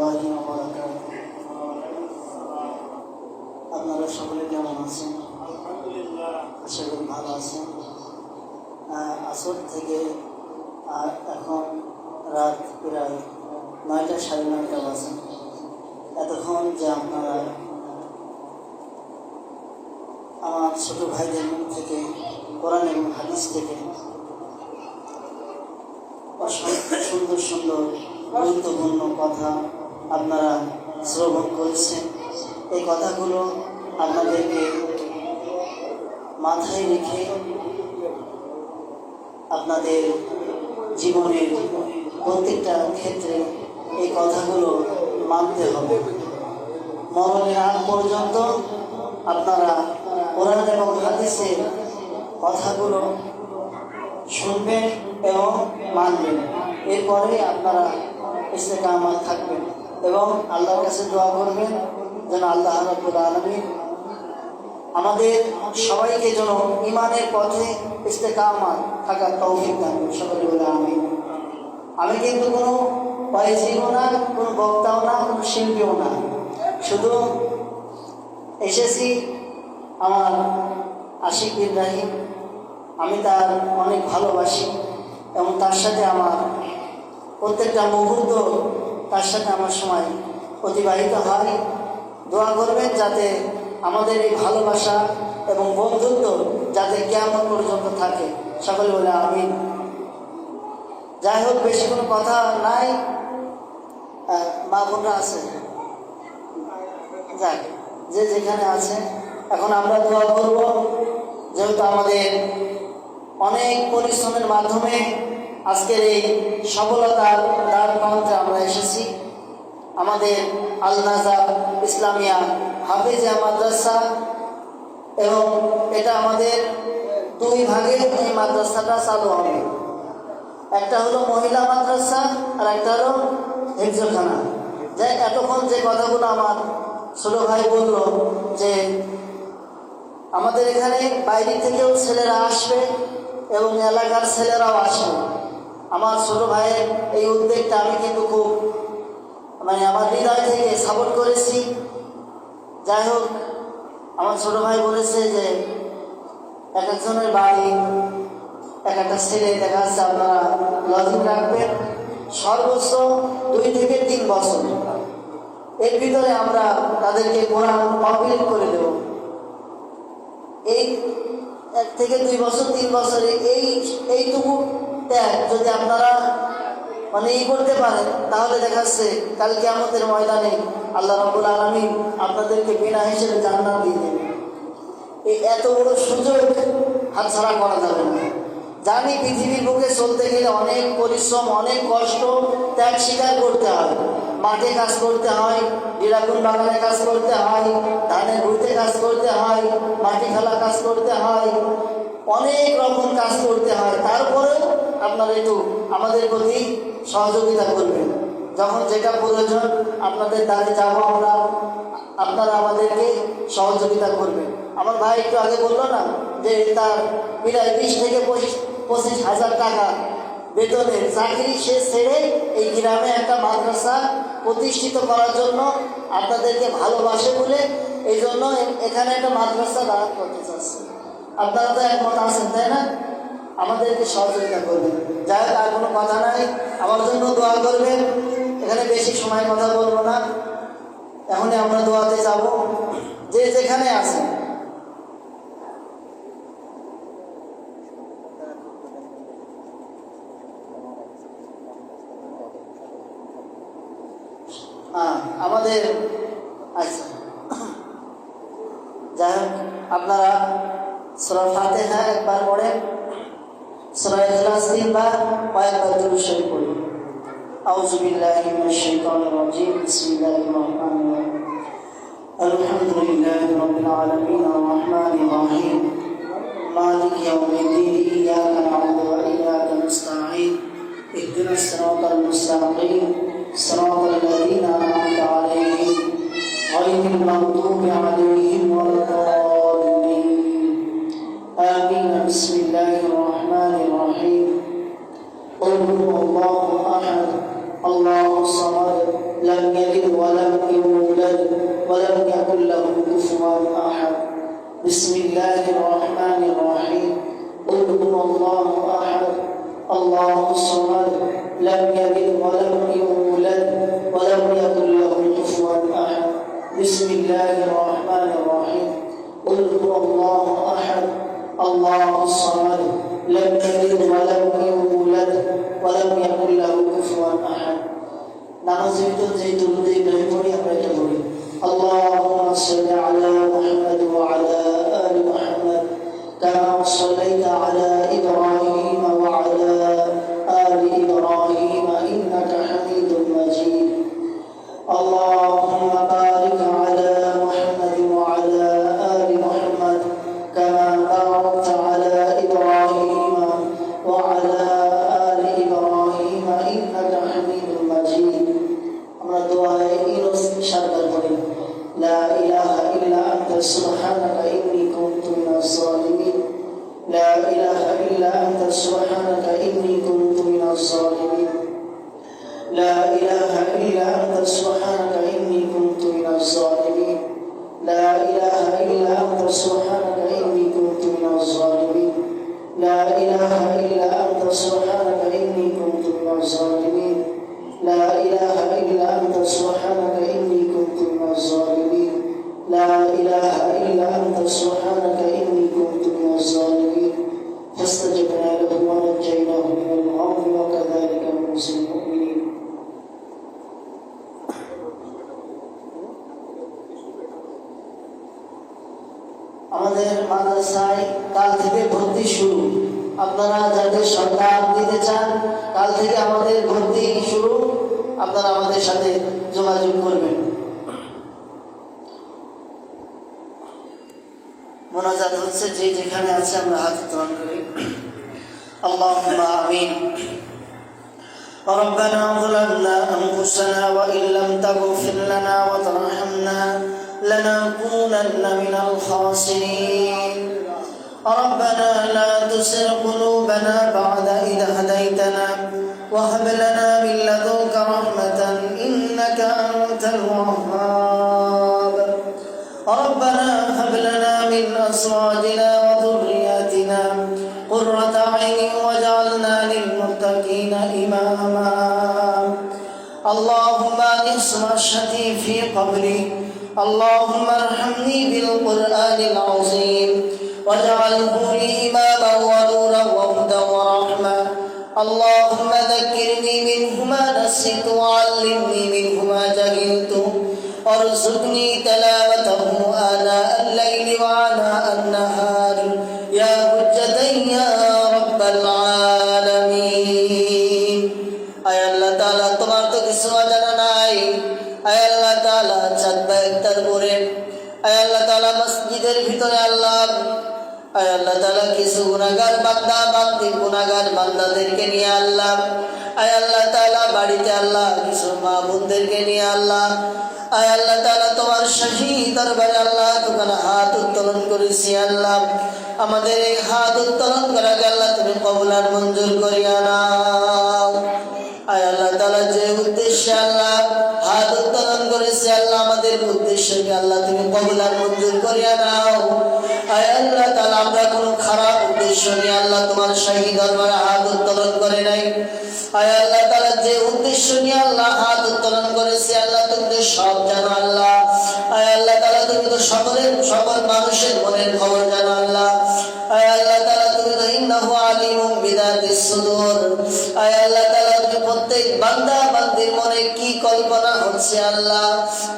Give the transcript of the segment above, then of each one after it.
রহমতুল্লাহি ওয়া বারাকাতুহু। আপনারা সকলে কেমন আছেন? আলহামদুলিল্লাহ। আশা করি ভালো আছেন। আসর থেকে এখন রাত প্রায় 9টা সাড়ে 9টা বাজে। এতক্ষণ যে আপনারা আমার ছোটো ভাইদের মুখ থেকে কোরআন এবং হাদিস থেকে সুন্দর সুন্দর গুরুত্বপূর্ণ কথা আপনারা শ্রবণ করেছেন, এই কথাগুলো আপনাদেরকে মাথায় রেখে আপনাদের জীবনের প্রত্যেকটা ক্ষেত্রে এই কথাগুলো মানতে হবে। মরণের আগ পর্যন্ত আপনারা কোরআন এবং হাদিসের কথাগুলো শুনবেন এবং মানবেন। এরপরে আপনারা ইস্তেকামাত থাকবেন এবং আল্লাহর কাছে দোয়া করবেন যেন আল্লাহ রাব্বুল আলামিন আমাদের সবাইকে যেন ঈমানের পথে ইস্তেকামাত থাকার তৌফিক দান করেন। সকলে বলে আমিন। আমি কিন্তু কোনো ওয়াইজিও না, কোনো বক্তাও না, কোনো শিল্পীও না, শুধু এসেছি আমার আশিক ইব্রাহিম, আমি তার অনেক ভালোবাসি এবং তার সাথে আমার প্রত্যেকটা মুহূর্ত তার সাথে আমার সময় অতিবাহিত হয়। দোয়া করবেন যাতে আমাদের এই ভালোবাসা এবং বন্ধুত্ব যাতে কিয়ামত পর্যন্ত থাকে। সকলে বলে আমিন। যাই হোক, বেশি কোনো কথা নাই, মা বোনরা আছে, যাক যে যেখানে আছে। এখন আমরা দোয়া করব, যেহেতু আমাদের অনেক পরিশ্রমের মাধ্যমে আজকের এই সফলতার দ্বার প্রান্তে আমরা এসেছি। আমাদের আল নাজার ইসলামিয়া হাফেজিয়া মাদ্রাসা, এবং এটা আমাদের দুই ভাগে এই মাদ্রাসাটা চালু হবে। একটা হলো মহিলা মাদ্রাসা আর একটা হলো হিফজখানা। যে এতক্ষণ যে কথাগুলো আমার ছোট ভাই বলল যে আমাদের এখানে বাইরে থেকেও ছেলেরা আসবে এবং এলাকার ছেলেরাও আসবে। আমার ছোট ভাইয়ের এই উদ্যোগটা আমি কিন্তু খুব আমার হৃদয় থেকে সাপোর্ট করেছি। যাই হোক, আমার ছোট ভাই বলেছে যে এক একজনের বাড়ি এক একটা ছেলে দেখা যাচ্ছে আপনারা লজিং রাখবেন সর্বোচ্চ 2 থেকে 3 বছর। এর ভিতরে আমরা তাদেরকে কোরআন কমপ্লিট করে দেব। এই 1 থেকে 2 বছর 3 বছরে এইটুকু ত্যাগ যদি আপনারা করতে পারেন, তাহলে দেখাচ্ছে কাল কিয়ামতের ময়দানে আল্লাহ রাব্বুল আলামিন আপনাদেরকে বিনা হিসেবে জান্নাত দিয়ে দেবেন। এই এত বড় সুযোগ হাতছাড়া করা যাবে না। জানি পৃথিবীর বুকে চলতে গেলে অনেক পরিশ্রম, অনেক কষ্ট, ত্যাগ স্বীকার করতে হয়। মাঠে কাজ করতে হয়, ড্রাগন বাগানে কাজ করতে হয়, ধানের ভুঁইতে কাজ করতে হয়, মাটি খেলা কাজ করতে হয়, অনেক রকম কাজ করতে হয়। তারপরেও আপনারা একটু আমাদের প্রতি সহযোগিতা করবেন। যখন যেটা প্রয়োজন আপনাদের দ্বারে যাব আমরা, আপনারা আমাদেরকে সহযোগিতা করবেন। আমার ভাই একটু আগে বললো না যে তার প্রায় 20 থেকে 25 হাজার টাকা বেতনের চাকরি সে ছেড়ে এই গ্রামে একটা মাদ্রাসা প্রতিষ্ঠিত করার জন্য আপনাদেরকে ভালোবাসে বলে এই জন্য এখানে একটা মাদ্রাসা দাঁড় করতে চাচ্ছে। আপনারা তো একমত আছেন, তাই না? আমাদেরকে সহযোগিতা করবেন। যাই হোক, আর কোনো কথা নাই, আমার জন্য দোয়া করবেন। এখানে বেশি সময় কথা বলবো না, এখনই আমরা দোয়াতে যাব। যে যেখানে আছেন আমাদের আচ্ছা, যাই হোক, আপনারা সূরা ফাতিহা একবার পড়েন, সূরা ইখলাস 3 বার, কয়েকবার দুরূদ শরীফ পড়ুন। আউযু বিল্লাহি মিনাশ শাইতানির রাজীম। বিসমিল্লাহির রহমানির রহিম। আলহামদুলিল্লাহি রাব্বিল আলামিন আর রহমানির রহিম মালিকি ইয়াউমিদ্দিন। ইয়্যাকা না'বুদু ওয়া ইয়্যাকা নাস্তাঈন। ইহদিনাস সিরাতাল মুস্তাকিম সিরাতাল লাযীনা আন'আমতা আলাইহিম গায়রিল মাগদুবি আলাইহিম ওয়ালাদ-দাল্লিন। আমিন। বিসমিল্লাহির রহমানির রহিম। قل هو الله احد الله الصمد لم يلد বিসমিল্লাহির রহমানির রহিম কুল হুয়াল্লাহু আহাদ আল্লাহুস সামাদ লাম ইয়ালিদ ওয়া লাম ইউলাদ ওয়া লাম ইয়াকুল লাহু কুফুয়ান আহাদ। নামাজের ভিতর যে দুরূদে ইব্রাহিম পড়ি আমরা এটা বলি, আল্লাহুম্মা সাল্লি আলা মুহাম্মাদ ওয়া আলা আলি মুহাম্মাদ কামা সাল্লাইতা আলা ইব্রাহিম ওয়া আলা আলি ইব্রাহিম ইন্নাকা হামিদুম মাজিদ। اللهم بارك على محمد وعلى آل محمد كما باركت على إبراهيم وعلى آل إبراهيم إنك حميد مجيد. আমরা দোয়ায় ইরস শারদার করি, লা ইলাহা ইল্লা আনতা সুবহানাকা ইন্নী কুনতু মিনাজ জালিমিন, লা ইলাহা ইল্লা আনতা সুবহানাকা ইন্নী কুনতু মিনাজ জালিমিন, لا إله إلا أنت سبحانك إني كنت من الظالمين، لا إله إلا أنت سبحانك إني كنت من الظالمين، لا إله إلا أنت سبحانك إني كنت من الظالمين، لا إله إلا أنت سبحانك إني كنت من الظالمين، لا إله إلا أنت سبحانك إني كنت من الظالمين. فاستجبنا له ونجيناه من الغم وكذلك ننجي المؤمنين. আমাদের মাদ্রাসায় কাল থেকে ভর্তি শুরু। আপনারা যাদের সন্তান দিতে চান কাল থেকে আমাদের ভর্তি শুরু, আপনারা আমাদের সাথে যোগাযোগ করবেন। মোনাজাত হচ্ছে, যে যেখানে আছে আমরা হাত উত্তোলন করি। আল্লাহুম্মা আমিন। ربنا ظلمنا أنفسنا وإن لم تغفر لنا وترحمنا لنكونن من الخاسرين. ربنا لا تزغ قلوبنا بعد إذ هديتنا وهب لنا من لدنك رحمة إنك أنت الوهاب. ربنا هب لنا من أزواجنا وذرياتنا قرة أعين واجعلنا للمتقين إماما. اللهم أنس مشهدي في قبري، اللهم ارحمني بالقرآن العظيم واجعله لي إماما ونورا وهدى ورحمة. اللهم ذكرني منه ما نسيت وعلمني منه ما جهلت وارزقني تلاوته آناء الليل وآناء النهار يا حجة يا رب العالمين. আয় আল্লাহ তাআলা, তোমার তো কিছু অজানা নাই। আয় আল্লাহ তাআলা, চাঁদবা ইফতার করে আয় আল্লাহ তাআলা মসজিদের ভিতরে আল্লাহ আয় আল্লাহ তাআলা কিছু গুনাহগার বান্দা বান্দি গুনাহগার বান্দাদেরকে নিয়ে আল্লাহ আয় আল্লাহ তাআলা বাড়িতে আল্লাহ কিছু মা বোনদেরকে নিয়ে আল্লাহ আয় আল্লাহ তাআলা তোমার শাহী দরবারে আল্লাহ তোমার হাত উত্তোলন করেছি আল্লাহ। আমাদের এই হাত উত্তোলন করাকে আল্লাহ তুমি কবুল আর মঞ্জুর করিয়া নাও। আয় আল্লাহ তাআলা যে উদ্দেশ্যে আল্লাহ হাত উত্তোলন করেছে আল্লাহ, আমাদের উদ্দেশ্যকে আল্লাহ তুমি কবুল আর মঞ্জুর করিয়া নাও। আয় আল্লাহ তাআলা, আমরা কোনো খারাপ উদ্দেশ্য নিয়ে আল্লাহ তোমার শাহী দরবারে হাত উত্তোলন করে নাই। আয় আল্লাহ তাআলা, যে উদ্দেশ্য নিয়ে আল্লাহ হাত উত্তোলন করেছে আল্লাহ তুমি তো সব জানো আল্লাহ। আয় আল্লাহ তাআলা, তুমি তো সকল মানুষের মনের খবর জানো আল্লাহ। আয় আল্লাহ তাআলা, তুমি তো ইন্নাহু আলিমুম বিযাতিস সুদূর। আয় আল্লাহ তাআলা, তুমি প্রত্যেক বান্দা বান্দির মনে কি কল্পনা হচ্ছে আল্লাহ।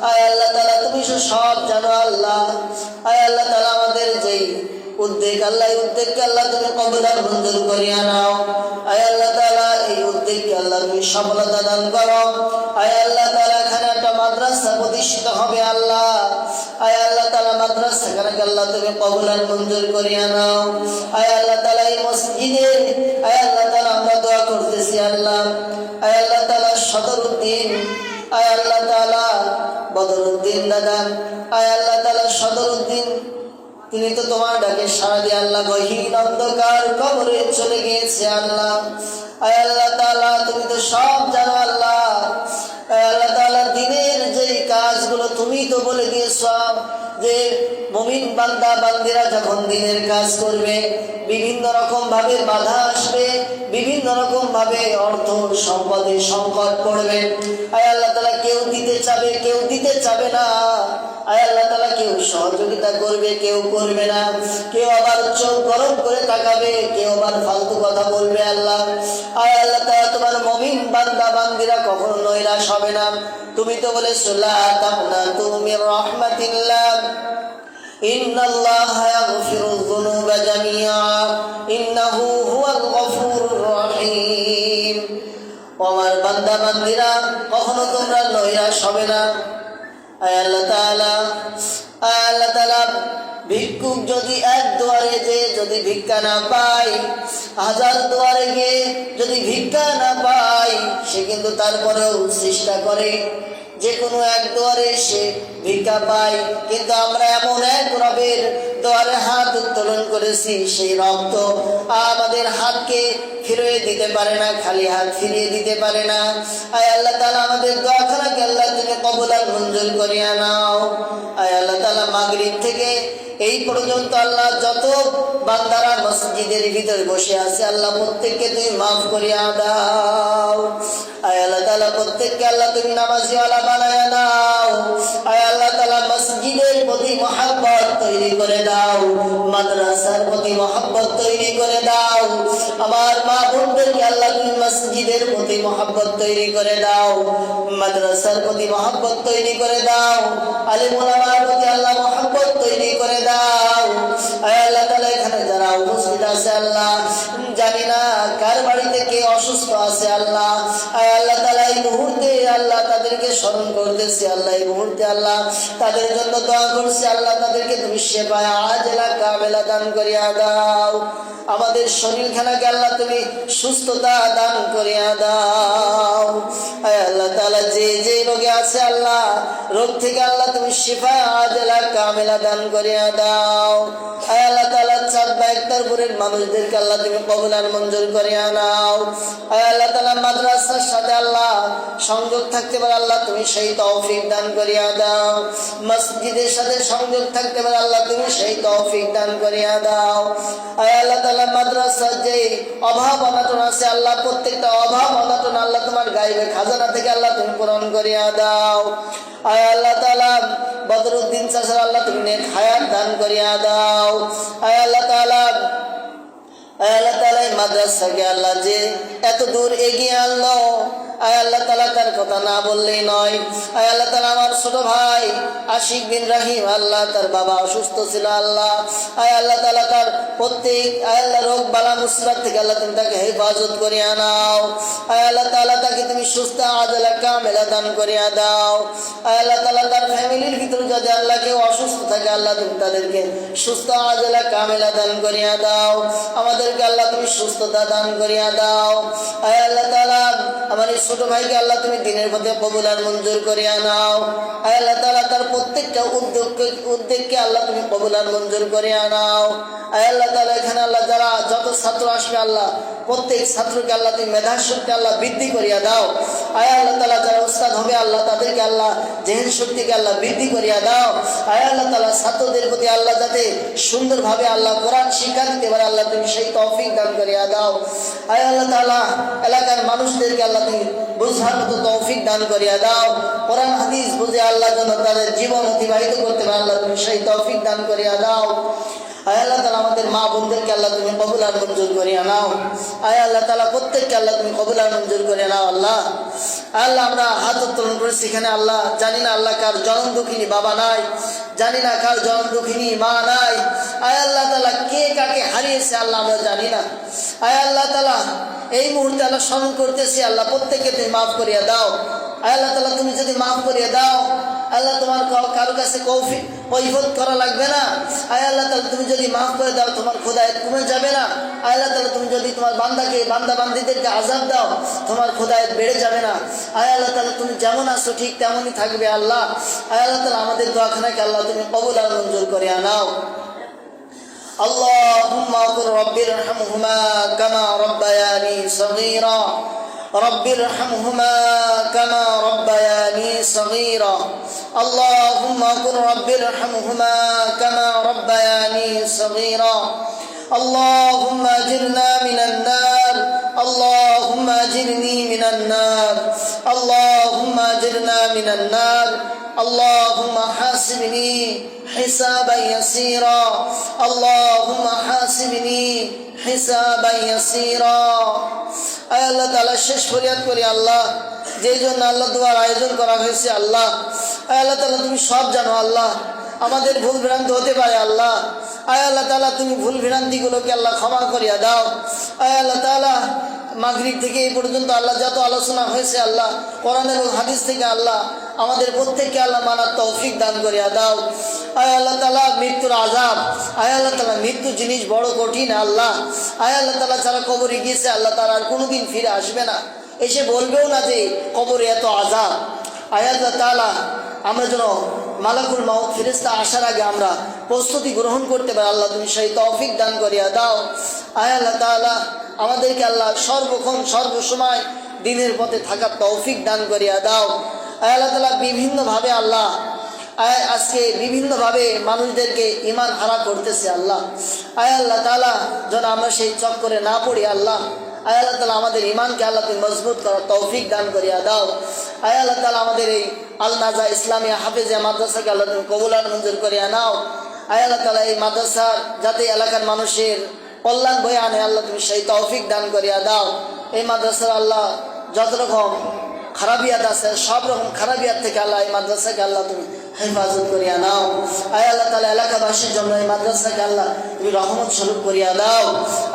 আয় আল্লাহ তাআলা, তুমি সব জানো আল্লাহ। আয় আল্লাহ তাআলা, আমাদের যেই উদ্যোগ আল্লাহ, এই উদ্যোগকে আল্লাহ তুমি কবুল আর মঞ্জুর করিয়া নাও। আয় আল্লাহ তাআলা, এই উদ্যোগকে আল্লাহ তুমি সফলতা দান করো। আয় আল্লাহ তাআলা, এখানে একটা মাদ্রাসা প্রতিষ্ঠিত হবে আল্লাহ। আয় আল্লাহ তাআলা, মাদ্রাসাখানাকে আল্লাহ তুমি কবুল আর মঞ্জুর করিয়া নাও। আয় আল্লাহ তাআলা, এই মসজিদে আয় আল্লাহ তাআলা আমরা দোয়া করতেছি আল্লাহ। আয় আল্লাহ তাআলা, সদরউদ্দিন আয় আল্লাহ তাআলা বদরউদ্দিন দাদা আয় আল্লাহ তাআলা সদরউদ্দিন, তিনি তো তোমার ডাকে সাড়া দিয়ে আল্লাহ গহীন অন্ধকার কবরে চলে গিয়েছে আল্লাহ। আয় আল্লাহ তাআলা, তুমি তো সব জানো আল্লাহ। আয় আল্লাহ তাআলা, দিনের যেই কাজগুলো তুমি তো বলে দিয়েছো যে মুমিন বান্দা বান্দিরা যখন দিনের কাজ করবে বিভিন্ন রকম ভাবে বাধা আসবে, বিভিন্ন রকম ভাবে অর্থ সম্পদের সংকট পড়বে। আয় আল্লাহ তাআলা, কেউ দিতে চাবে কেউ দিতে চাবে না। আয় আল্লাহ তাআলা কেউ সহযোগিতা করবে, কেউ করবে না, কেউ আবার চোখ গরম করে তাকাবে, কেউ আবার ফালতু কথা বলবে। আল্লাহ আয় আল্লাহ তাআলা তোমার মুমিন বান্দা বান্দিরা কখনো নৈরাশ হবে না। তুমি তো বলেছো লা তাকনাতু মির রাহমাতিল্লাহ ইন্নাল্লাহা ইয়াগফিরুয যুনুবা জামিআ ইন্নাহু হুয়াল গফুরুর রহিম। আমার বান্দা বান্দিরা কখনো তোমরা নৈরাশ হবে না। আয় আল্লাহ তাআলা ভিক্ষুক যদি এক দুয়ারে যে যদি ভিক্ষা না পায়, 1000 দুয়ারে গিয়ে যদি ভিক্ষা না পায়, সে কিন্তু তারপরেও চেষ্টা করে যে কোনো এক দুয়ারে সে ভিক্ষা পায়। কিন্তু আমরা এমন এক রবের দুয়ারে হাত উত্তোলন করেছি, সেই রব তো আমাদের হাতকে ফিরিয়ে দিতে পারে না, খালি হাত ফিরিয়ে দিতে পারে না। আয় আল্লাহ তাআলা আমাদের দোয়াখানাকে আল্লাহ তুমি কবুল আর মঞ্জুর করিয়া নাও। আয় আল্লাহ তাআলা মাগরিব থেকে এই পর্যন্ত আল্লাহ যত বান্দারা মসজিদের ভিতরে বসে আছে আল্লাহ প্রত্যেককে তুমি মাফ করিয়া দাও। আয় আল্লাহ তাআলা প্রত্যেককে আল্লাহ তুমি নামাজিওয়ালা বানায়া দাও। আয় আল্লাহ তাআলা মসজিদের প্রতি মহব্বত তৈরি করে দাও, মাদ্রাসার প্রতি মহব্বত তৈরি করে দাও। আমার মা বোনদেরকে আল্লাহ তুমি মসজিদের প্রতি মহব্বত তৈরি করে দাও, মাদ্রাসার প্রতি মহব্বত তৈরি করে দাও, আলিম ওলামার প্রতি আল্লাহ মহব্বত তৈরি করে দাও। আয় আল্লাহ তাআলা এখানে যারা উপস্থিত আছে আল্লাহ, জানি না কার বাড়িতে কে অসুস্থ আছে আল্লাহ। আয় আল্লাহ তাআলা এই মুহূর্তে আল্লাহ তাদেরকে স্মরণ করতেছি আল্লাহ, এই মুহূর্তে আল্লাহ তাদের জন্য দোয়া করছি আল্লাহ তাদেরকে তুমি শেফায়ে আজেলা কামেলা দান করিয়া দাও। আমাদের শরীরখানাকে আল্লাহ তুমি সুস্থতা দান করিয়া দাও। আয় আল্লাহ তাআলা যে যে রোগে আছে আল্লাহ, রোগ থেকে আল্লাহ তুমি শিফায়ে আজেলা কামেলা দান করিয়া দাও। আয় আল্লাহ তাআলা চাঁদ বা ইফতারপুরের মানুষদেরকে আল্লাহ তুমি কবুল আর মঞ্জুর করিয়া নাও। আয় আল্লাহ তাআলা মাদ্রাসার সাথে আল্লাহ সংযোগ থাকতে পারে আল্লাহ তুমি সেই তৌফিক দান করিয়া দাও। মসজিদের সাথে সংযোগ থাকতে পারে আল্লাহ তুমি সেই তৌফিক দান করিয়া দাও। আয় আল্লাহ তাআলা মাদ্রাসার যে অভাব অনাটন আছে আল্লাহ, প্রত্যেকটা অভাব অনাটন আল্লাহ তোমার গায়বে খাজানা থেকে আল্লাহ তুমি পূরণ করিয়া দাও। আয় আল্লাহ তাআলা বদরুদ্দিন চাচার আল্লাহ তুমি নেক হায়াত দান করিয়া দাও। আয় আল্লাহ তাআলা এই মাদ্রাসাকে আল্লাহ যে এত দূর এগিয়ে আনলো, আয় আল্লাহ তাআলা তার কথা না বললেই নয়। আয় আল্লাহ তাআলা আমার ছোট ভাই আশিক বিন রাহিম আল্লাহ তার বাবা অসুস্থ ছিল আল্লাহ। আয় আল্লাহ তাআলা তার প্রত্যেক আয় আল্লাহ রোগ বালা মুসিবত থেকে আল্লাহ তুমি তাকে হেফাজত করিয়া নাও। আয় আল্লাহ তাআলা তাকে তুমি সুস্থ আজলা কামেলা দান করিয়া দাও। আয় আল্লাহ তাআলা তার ফ্যামিলির ভিতরে যদি আল্লাহ কেউ অসুস্থ থাকে আল্লাহ তুমি তাদেরকে সুস্থ আজলা কামেলা দান করিয়া দাও। আমাদেরকে আল্লাহ তুমি সুস্থতা দান করিয়া দাও। আয় আল্লাহ তাআলা আমার এই ছোট ভাইকে আল্লাহ তুমি দিনের পথে কবুল আর মঞ্জুর করিয়া নাও। আয় আল্লাহ তাআলা তার প্রত্যেকটা উদ্যোগকে আল্লাহ তুমি কবুল আর মঞ্জুর করিয়া নাও। আয় আল্লাহ তাআলা এখানে আল্লাহ যারা যত ছাত্র আসবে আল্লাহ প্রত্যেক ছাত্রকে আল্লাহ তুমি মেধার শক্তি আল্লাহ বৃদ্ধি করিয়া দাও। আয় আল্লাহ তাআলা যারা উস্তাদ হবে আল্লাহ তাদেরকে আল্লাহ জেহেন শক্তিকে আল্লাহ বৃদ্ধি করিয়া দাও। আয় আল্লাহ তাআলা ছাত্রদের প্রতি আল্লাহ যাতে সুন্দরভাবে আল্লাহ কোরআন শিক্ষা দিতে পারে আল্লাহ তুমি সেই তৌফিক দান করিয়া দাও। আয় আল্লাহ তাআলা এলাকার মানুষদেরকে আল্লাহ তুমি বুঝার মতো তৌফিক দান করিয়া দাও। কোরআন হাদিস বুঝে আল্লাহ যেন তাদের জীবন অতিবাহিত করতে পারে আল্লাহ তুমি সেই তৌফিক দান করিয়া দাও। আয় আল্লাহ তাআলা আমাদের মা বোনদেরকে আল্লাহ তুমি কবুল আর মঞ্জুর করিয়া নাও। আয় আল্লাহ তাআলা প্রত্যেককে আল্লাহ তুমি কবুল আর মঞ্জুর করিয়া নাও। আল্লাহ আল্লাহ আমরা হাত উত্তোলন করেছি এখানে আল্লাহ, জানি না আল্লাহ কার জনম দুঃখিনী বাবা নাই, জানি না কার জনম দুঃখিনী মা নাই। আয় আল্লাহ তাআলা কে কাকে হারিয়েছে আল্লাহ আমরা জানি না। আয় আল্লাহ তাআলা এই মুহূর্তে আল্লাহ স্মরণ করতেছি আল্লাহ প্রত্যেককে তুমি মাফ করিয়া দাও। আয় আল্লাহ তাআলা তুমি যদি মাফ করিয়া দাও আল্লাহ তোমার কারো কাছে কৈফিয়ত করা লাগবে না। আয় আল্লাহ তাআলা তুমি যদি মাফ করে দাও তোমার খোদায়েত কমে যাবে না। আয় আল্লাহ তাআলা তুমি যদি তোমার বান্দা বান্দীদেরকে আযাব দাও তোমার খোদায়েত বেড়ে যাবে না। আয় আল্লাহ তাআলা তুমি যেমন আছো ঠিক তেমনই থাকবে আল্লাহ। আয় আল্লাহ তাআলা আমাদের দোয়াখানাকে আল্লাহ তুমি কবুল আর মঞ্জুর করিয়া নাও। আল্লাহুম্মা কুর রাব্বিরহামহুমা কামা রাব্বায়ানি সগীরা রাব্বিরহামহুমা কামা রাব্বায়ানি সগীরা اللهم قل رب ارحمهما كما ربياني صغيرا اللهم اجرنا من النار اللهم اجرني من النار اللهم اجرنا من النار اللهم حاسبني حسابا يسيرا اللهم حاسبني حسابا يسيرا আয় আল্লাহ তাআলা শেষ ফরিয়াদ করি আল্লাহ যেই জন্য আল্লাহ দোয়ার আয়োজন করা হয়েছে আল্লাহ আয় আল্লাহ তাআলা তুমি সব জানো আল্লাহ আমাদের ভুল ভ্রান্তি হতে পারে আল্লাহ আয় আল্লাহ তাআলা তুমি ভুল ভ্রান্তিগুলোকে আল্লাহ ক্ষমা করিয়া দাও আয় আল্লাহ তাআলা মাগরিব থেকে এই পর্যন্ত আল্লাহ যত আলোচনা হয়েছে আল্লাহ কোরআন এবং হাদিস থেকে আল্লাহ আমাদের প্রত্যেককে আল্লাহ মানার তৌফিক দান করিয়া দাও আয় আল্লাহ তাআলা মৃত্যুর আযাব আয় আল্লাহ তাআলা মৃত্যু জিনিস বড় কঠিন আল্লাহ আয় আল্লাহ তাআলা যারা কবরে গিয়েছে আল্লাহ তারা আর কোনোদিন ফিরে আসবে না এসে বলবেও না যে কবরে এত আযাব আয় আল্লাহ তাআলা আমরা যেন মালাকুল মাউত ফেরেশতা আসার আগে আমরা প্রস্তুতি গ্রহণ করতে পারি আল্লাহ তুমি সেই তৌফিক দান করিয়া দাও আয় আল্লাহ তাআলা আমাদেরকে আল্লাহ সর্বক্ষণ সর্বসময় দিনের পথে থাকার তৌফিক দান করিয়া দাও আয় আল্লাহ তাআলা বিভিন্নভাবে আল্লাহ আজকে বিভিন্নভাবে মানুষদেরকে ঈমান হারা করতেছে আল্লাহ আয় আল্লাহ তাআলা যেন আমরা সেই চক্করে না পড়ি আল্লাহ আয় আল্লাহ তাআলা আমাদের ঈমানকে আল্লাহ তুমি মজবুত করার তৌফিক দান করিয়া দাও আয় আল্লাহ তাআলা আমাদের এই আল নাজা ইসলামিয়া হাফেজিয়া মাদ্রাসাকে আল্লাহ তুমি কবুল আর মঞ্জুর করিয়া নাও আয় আল্লাহ তাআলা এই মাদ্রাসার যাতে এলাকার মানুষের কল্যাণ বয়ে আনে আল্লাহ তুমি সেই তৌফিক দান করিয়া দাও এই মাদ্রাসার আল্লাহ যত রকম খারাপিয়াত আছে সব রকম খারাপিয়াত থেকে আল্লাহ এই মাদ্রাসাকে আল্লাহ তুমি হেফাজত করিয়া নাও আয় আল্লাহ তাআলা এলাকাবাসীর জন্য এই মাদ্রাসাকে আল্লাহ তুমি রহমত স্বরূপ করিয়া দাও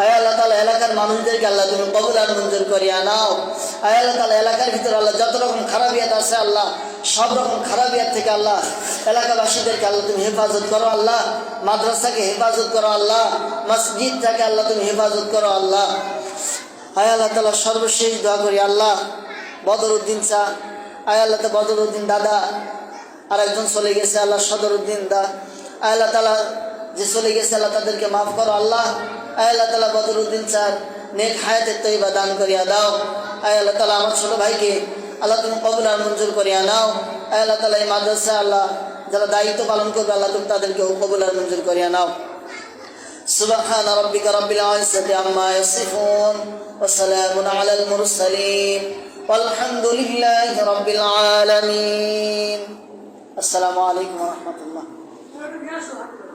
আয় আল্লাহ তাআলা এলাকার মানুষদেরকে আল্লাহ তুমি কবুল আর মঞ্জুর করিয়া নাও আয় আল্লাহ তাআলা এলাকার ভিতরে আল্লাহ যত রকম খারাপিয়াত আছে আল্লাহ সব রকম খারাপিয়াত থেকে আল্লাহ এলাকাবাসীদেরকে আল্লাহ তুমি হেফাজত করো আল্লাহ মাদ্রাসাকে হেফাজত করো আল্লাহ মসজিদটাকে আল্লাহ তুমি হেফাজত করো আল্লাহ আয় আল্লাহ তাআলা সর্বশেষ দোয়া করি আল্লাহ বদরউদ্দিন চা আয় আল্লাহ তো বদরউদ্দিন দাদা আর একজন চলে গেছে আল্লাহ সদরউদ্দিন দা আয় আল্লাহ তাআলা যে চলে গেছে আল্লাহ তাদেরকে মাফ করো আল্লাহ আয় আল্লাহ তাআলা বদরউদ্দিন চার নেক হায়াতের তৈবা দান করিয়া দাও আয় আল্লাহ তাআলা আমার ছোট ভাইকে আল্লাহ তুমি কবুল আর মঞ্জুর করিয়া নাও আয় আল্লাহ তাআলা এই মাদ্রাসা আল্লাহ যারা দায়িত্ব পালন করবে আল্লাহ তুমি তাদেরকে কবুল আর মঞ্জুর করিয়া নাও সুবহান রাব্বিকা রাব্বিল ইজ্জাতি আম্মা ইয়াসিফুন ওয়া সালামুন আলাল মুরসালিন walhamdulillahi rabbil alamin. Assalamu alaikum warahmatullahi wabarakatuh.